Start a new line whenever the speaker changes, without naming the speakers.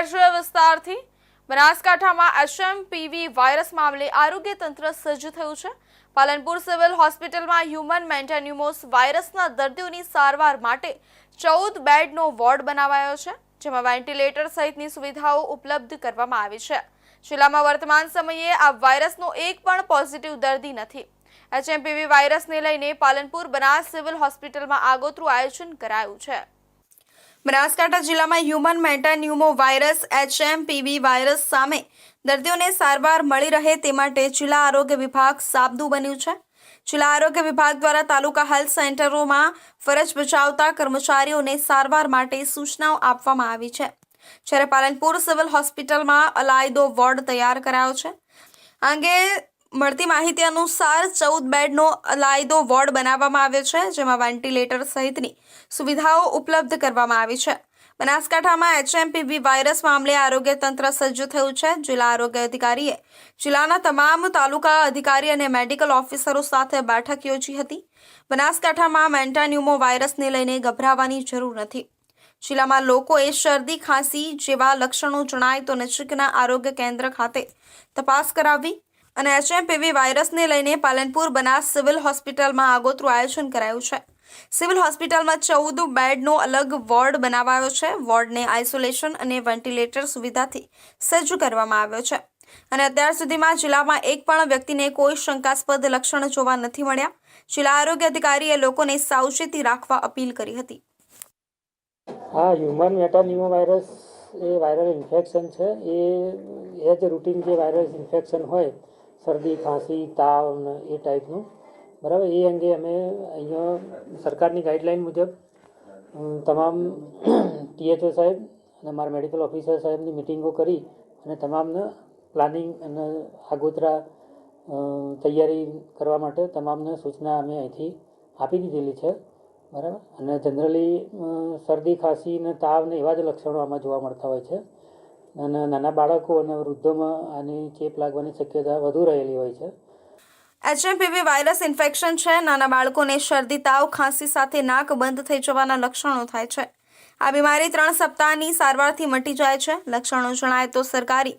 વિસ્તારથી બનાસકાંઠામાં HMPV virus મામલે આરોગ્ય તંત્ર સજ્જ થયું છે। પાલનપુર સિવિલ હોસ્પિટલમાં હ્યુમન મેન્ટાન્યુમોસ વાયરસના દર્દીઓની સારવાર માટે 14 બેડનો વોર્ડ બનાવાયો છે, જેમાં વેન્ટિલેટર સહિતની સુવિધાઓ ઉપલબ્ધ કરવામાં આવી છે। જિલ્લામાં વર્તમાન સમયે આ વાયરસનો એક પણ પોઝિટિવ દર્દી નથી। HMPV વાયરસને લઈને પાલનપુર બનાસ સિવિલ હોસ્પિટલમાં આગોતરું આયોજન કરાયું છે। બનાસકાંઠા જિલ્લામાં હ્યુમન મેન્ટાન્યુમો વાયરસ HMPV વાયરસ સામે દર્દીઓને સારવાર મળી રહે તે માટે જિલ્લા આરોગ્ય વિભાગ સાબદું બન્યું છે। જિલ્લા આરોગ્ય વિભાગ દ્વારા તાલુકા હેલ્થ સેન્ટરોમાં ફરજ બજાવતા કર્મચારીઓને સારવાર માટે સૂચનાઓ આપવામાં આવી છે, જ્યારે પાલનપુર સિવિલ હોસ્પિટલમાં અલાયદો વોર્ડ તૈયાર કરાયો છે। આ અંગે મળતી માહિતી અનુસાર 14 બેડનો અલાયદો વોર્ડ બનાવવામાં આવ્યો છે, જેમાં વેન્ટિલેટર સહિતની સુવિધાઓ ઉપલબ્ધ કરવામાં આવી છે। બનાસકાંઠામાં HMPV વાયરસ મામલે આરોગ્ય તંત્ર સજ્જ થયું છે। જિલ્લા આરોગ્ય અધિકારીએ જિલ્લાના તમામ તાલુકા અધિકારી અને મેડિકલ ઓફિસરો સાથે બેઠક યોજી હતી। બનાસકાંઠામાં મેન્ટાન્યુમો વાયરસને લઈને ગભરાવાની જરૂર નથી। જિલ્લામાં લોકોએ શરદી ખાંસી જેવા લક્ષણો જણાય તો નજીકના આરોગ્ય કેન્દ્ર ખાતે તપાસ કરાવવી અને HMPV વાયરસને લઈને પાલનપુર બનાસ સિવિલ હોસ્પિટલમાં આગોતરું આયોજન કરાયું છે। સિવિલ હોસ્પિટલમાં 14 બેડનો અલગ વોર્ડ બનાવાયો છે। વોર્ડને આઇસોલેશન અને વેન્ટિલેટર સુવિધાથી સજ્જ કરવામાં આવ્યો છે અને અત્યાર સુધીમાં જિલ્લામાં એક પણ વ્યક્તિને કોઈ શંકાસ્પદ લક્ષણ જોવા નથી મળ્યા। જિલ્લા આરોગ્ય અધિકારીએ લોકોને સાવચેતી રાખવા અપીલ કરી હતી।
हाँ, ह्यूमन मेटान्यूमो वायरस ये वायरल इन्फेक्शन है। ये जो रूटीन जो वायरस इन्फेक्शन हो शरदी खांसी ताव ने ये टाइपનું બરાબર। એ અંગે અમે અહીંયા સરકારની ગાઈડલાઈન મુજબ તમામ THO સાહેબ અને અમારા મેડિકલ ઓફિસર સાહેબની મિટિંગો કરી અને તમામને પ્લાનિંગ અને આગોતરા તૈયારી કરવા માટે તમામને સૂચના અમે અહીંથી આપી દીધેલી છે, બરાબર। અને જનરલી શરદી ખાંસી ને તાવ ને એવા જ લક્ષણો આમાં જોવા મળતા હોય છે અને નાના બાળકો અને વૃદ્ધોમાં આની ચેપ લાગવાની શક્યતા વધુ રહેલી હોય છે।
HMPV વાયરસ ઇન્ફેક્શન છે। નાના બાળકોને શરદી તાવ ખાંસી સાથે નાક બંધ થઈ જવાના લક્ષણો થાય છે। આ બીમારી 3 સપ્તાહની સારવારથી મટી જાય છે। લક્ષણો જણાય તો સરકારી